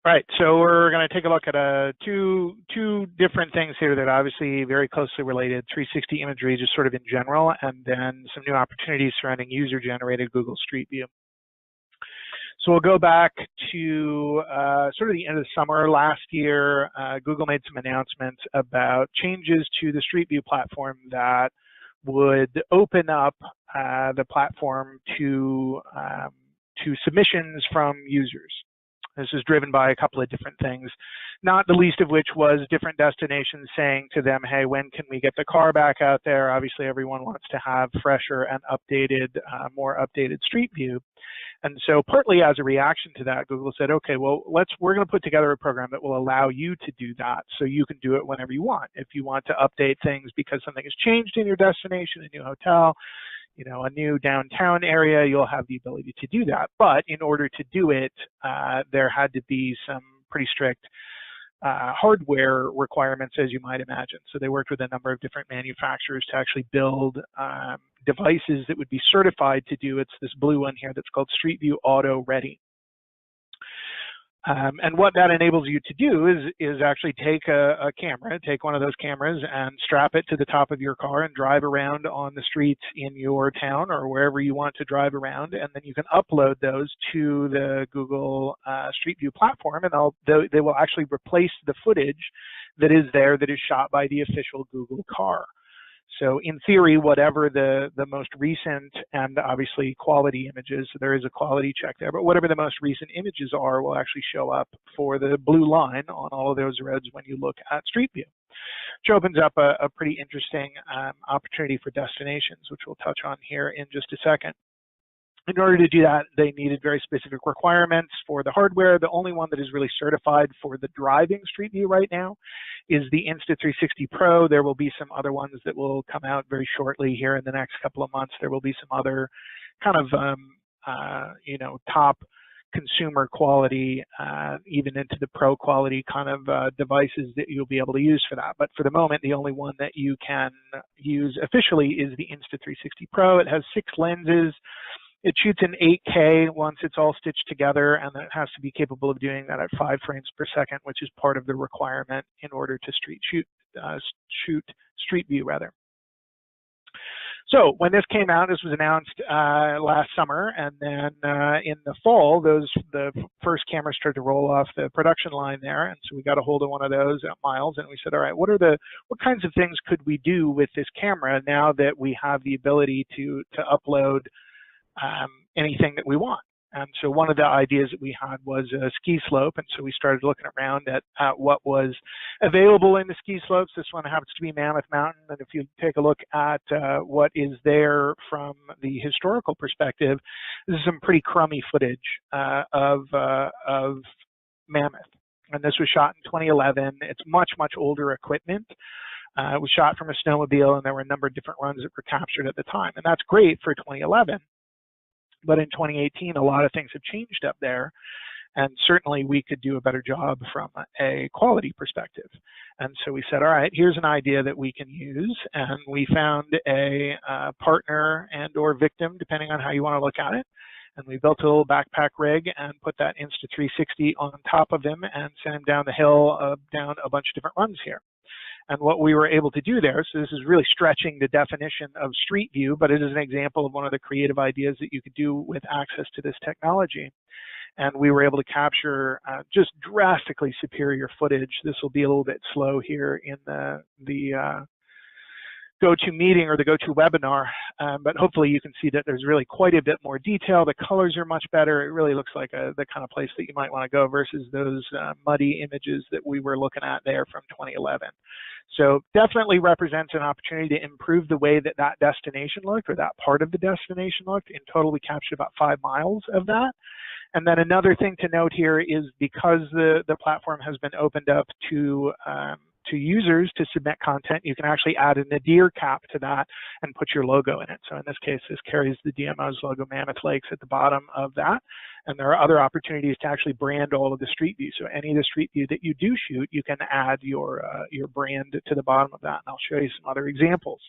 Right, so we're going to take a look at two different things here that are obviously very closely related, 360 imagery just sort of in general, and then some new opportunities surrounding user-generated Google Street View. So we'll go back to sort of the end of the summer last year. Google made some announcements about changes to the Street View platform that would open up the platform to submissions from users. This is driven by a couple of different things, not the least of which was different destinations saying to them, hey, when can we get the car back out there? Obviously, everyone wants to have fresher and updated, more updated Street View. And so partly as a reaction to that, Google said, okay, well, we're going to put together a program that will allow you to do that so you can do it whenever you want. If you want to update things because something has changed in your destination, a new hotel, a new downtown area, you'll have the ability to do that. But in order to do it, there had to be some pretty strict hardware requirements, as you might imagine. So they worked with a number of different manufacturers to actually build devices that would be certified to do, it's this blue one here that's called Street View AutoReady. And what that enables you to do is actually take a camera, take one of those cameras and strap it to the top of your car and drive around on the streets in your town or wherever you want to drive around, and then you can upload those to the Google Street View platform, and they will actually replace the footage that is there that is shot by the official Google car. So in theory, whatever the most recent and obviously quality images, so there is a quality check there, but whatever the most recent images are will actually show up for the blue line on all of those roads when you look at Street View, which opens up a pretty interesting opportunity for destinations, which we'll touch on here in just a second. In order to do that, they needed very specific requirements for the hardware. The only one that is really certified for the driving Street View right now is the Insta360 Pro. There will be some other ones that will come out very shortly here in the next couple of months. There will be some other kind of, top consumer quality, even into the pro quality kind of devices that you'll be able to use for that. But for the moment, the only one that you can use officially is the Insta360 Pro. It has 6 lenses. It shoots in 8K once it's all stitched together, and it has to be capable of doing that at 5 frames per second, which is part of the requirement in order to shoot Street View rather. So when this came out, this was announced last summer, and then in the fall, the first cameras started to roll off the production line there, and so we got a hold of one of those at Miles, and we said, all right, what kinds of things could we do with this camera now that we have the ability to upload anything that we want? And so one of the ideas that we had was a ski slope, and so we started looking around at what was available in the ski slopes. This one happens to be Mammoth Mountain, and if you take a look at what is there from the historical perspective, this is some pretty crummy footage of Mammoth. And this was shot in 2011. It's much, much older equipment. It was shot from a snowmobile, and there were a number of different runs that were captured at the time. And that's great for 2011. But in 2018, a lot of things have changed up there, and certainly we could do a better job from a quality perspective. And so we said, all right, here's an idea that we can use, and we found a partner and or victim, depending on how you want to look at it. And we built a little backpack rig and put that Insta360 on top of him and sent him down the hill, down a bunch of different runs here. And what we were able to do there, so this is really stretching the definition of Street View, but it is an example of one of the creative ideas that you could do with access to this technology. And we were able to capture just drastically superior footage. This will be a little bit slow here in the GoToMeeting or the GoToWebinar, but hopefully you can see that there's really quite a bit more detail. The colors are much better. It really looks like the kind of place that you might want to go versus those muddy images that we were looking at there from 2011. So definitely represents an opportunity to improve the way that that destination looked, or that part of the destination looked. In total, we captured about 5 miles of that. And then another thing to note here is because the platform has been opened up to users to submit content, you can actually add a nadir cap to that and put your logo in it. So in this case, this carries the DMO's logo, Mammoth Lakes, at the bottom of that. And there are other opportunities to actually brand all of the Street View. So any of the Street View that you do shoot, you can add your brand to the bottom of that. And I'll show you some other examples.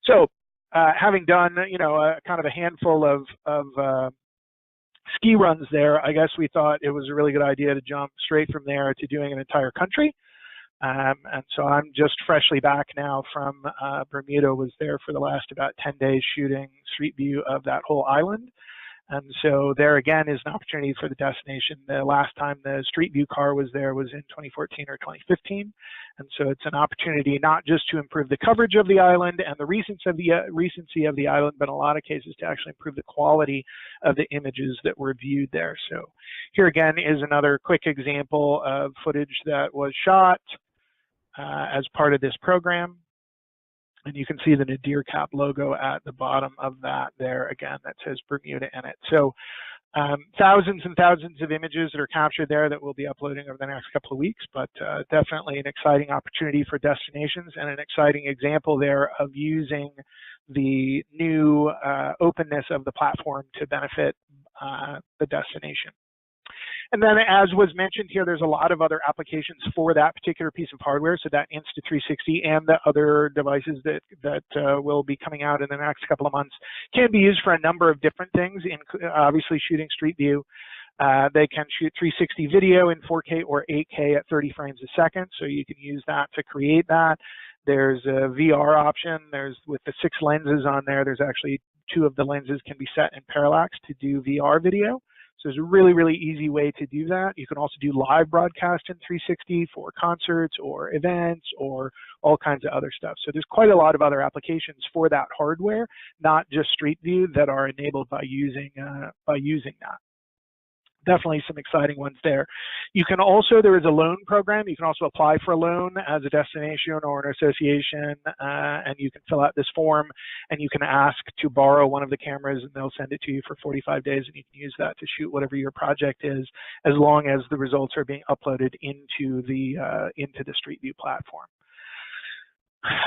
So having done, kind of a handful of ski runs there, I guess we thought it was a really good idea to jump straight from there to doing an entire country. And so I'm just freshly back now from Bermuda, was there for the last about 10 days shooting street view of that whole island. And so there again is an opportunity for the destination. The last time the Street View car was there was in 2014 or 2015. And so it's an opportunity not just to improve the coverage of the island and the recency of the island, but in a lot of cases to actually improve the quality of the images that were viewed there. So here again is another quick example of footage that was shot as part of this program. And you can see the Nadir Cap logo at the bottom of that there again that says Bermuda in it. So thousands and thousands of images that are captured there that we'll be uploading over the next couple of weeks, but definitely an exciting opportunity for destinations and an exciting example there of using the new openness of the platform to benefit the destination. And then, as was mentioned here, there's a lot of other applications for that particular piece of hardware. So that Insta360 and the other devices that will be coming out in the next couple of months can be used for a number of different things, obviously shooting Street View. They can shoot 360 video in 4K or 8K at 30 frames a second. So you can use that to create that. There's a VR option. There's, with the 6 lenses on there, there's actually 2 of the lenses can be set in parallax to do VR video. So there's a really, really easy way to do that. You can also do live broadcast in 360 for concerts or events or all kinds of other stuff. So there's quite a lot of other applications for that hardware, not just Street View, that are enabled by using that. Definitely some exciting ones there. You can also, there is a loan program. You can also apply for a loan as a destination or an association, and you can fill out this form and you can ask to borrow one of the cameras and they'll send it to you for 45 days and you can use that to shoot whatever your project is, as long as the results are being uploaded into the Street View platform.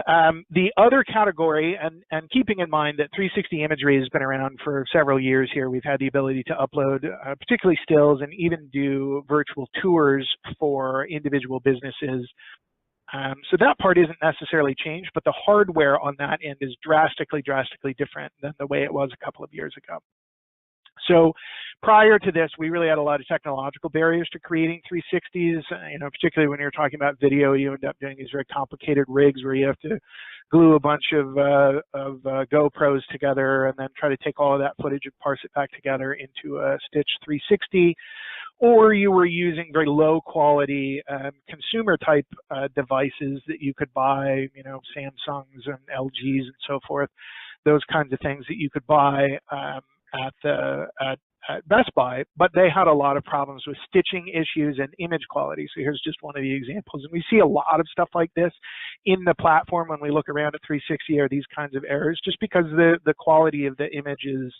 The other category, and keeping in mind that 360 imagery has been around for several years here, we've had the ability to upload particularly stills and even do virtual tours for individual businesses. So that part isn't necessarily changed, but the hardware on that end is drastically different than the way it was a couple of years ago. So prior to this, we really had a lot of technological barriers to creating 360s, particularly when you're talking about video. You end up doing these very complicated rigs where you have to glue a bunch of GoPros together and then try to take all of that footage and parse it back together into a stitched 360. Or you were using very low quality consumer type devices that you could buy, Samsungs and LGs and so forth, those kinds of things that you could buy at Best Buy, but they had a lot of problems with stitching issues and image quality. So here's just one of the examples. And we see a lot of stuff like this in the platform when we look around at 360, are these kinds of errors, just because the quality of the images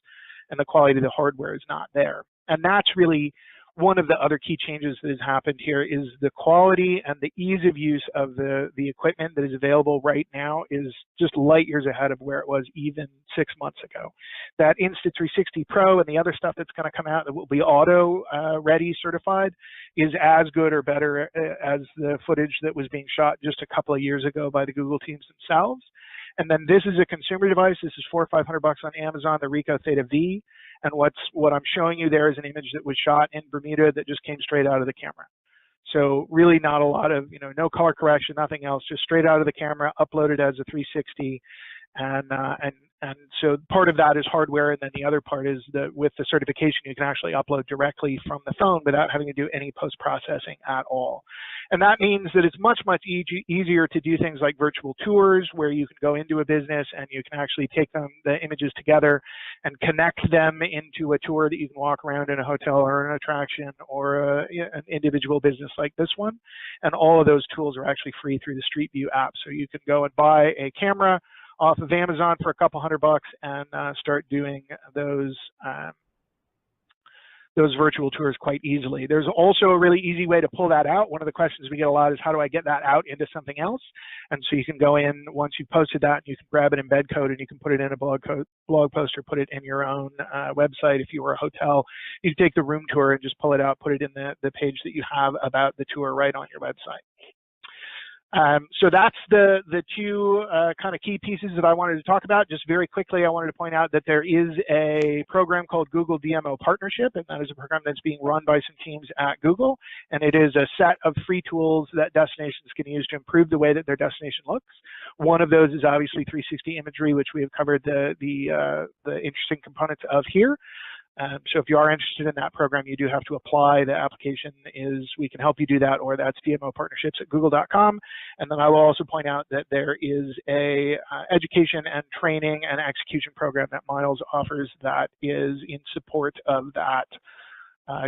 and the quality of the hardware is not there. And that's really one of the other key changes that has happened here, is the quality and the ease of use of the equipment that is available right now is just light years ahead of where it was even 6 months ago. That Insta360 Pro and the other stuff that's going to come out that will be AutoReady certified is as good or better as the footage that was being shot just a couple of years ago by the Google teams themselves. And then this is a consumer device. This is $400 or $500 on Amazon, the Ricoh Theta V. And what I'm showing you there is an image that was shot in Bermuda that just came straight out of the camera. So really not a lot of, no color correction, nothing else, just straight out of the camera, uploaded as a 360. And so part of that is hardware, and then the other part is that with the certification, you can actually upload directly from the phone without having to do any post-processing at all. And that means that it's much easier to do things like virtual tours, where you can go into a business and you can actually take the images together and connect them into a tour that you can walk around in a hotel or an attraction or an individual business like this one. And all of those tools are actually free through the Street View app. So you can go and buy a camera off of Amazon for a couple $100 and start doing those virtual tours quite easily. There's also a really easy way to pull that out. One of the questions we get a lot is, how do I get that out into something else? And so you can go in, once you've posted that, and you can grab an embed code and you can put it in a blog post or put it in your own website. If you were a hotel, you can take the room tour and just pull it out, put it in the page that you have about the tour right on your website. So that's the two kind of key pieces that I wanted to talk about. Just very quickly, I wanted to point out that there is a program called Google DMO Partnership, and that is a program that's being run by some teams at Google, and it is a set of free tools that destinations can use to improve the way that their destination looks. One of those is obviously 360 imagery, which we have covered the interesting components of here. So if you are interested in that program, you do have to apply. The application is, we can help you do that, or that's dmopartnerships@google.com. And then I will also point out that there is a education and training and execution program that Miles offers that is in support of that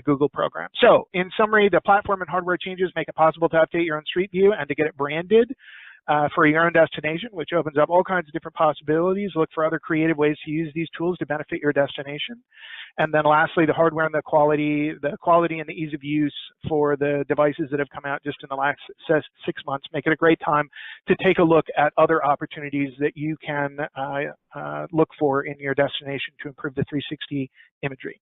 Google program. So in summary, the platform and hardware changes make it possible to update your own Street View and to get it branded for your own destination, which opens up all kinds of different possibilities. Look for other creative ways to use these tools to benefit your destination. And then lastly, the hardware and the quality and the ease of use for the devices that have come out just in the last 6 months make it a great time to take a look at other opportunities that you can look for in your destination to improve the 360 imagery.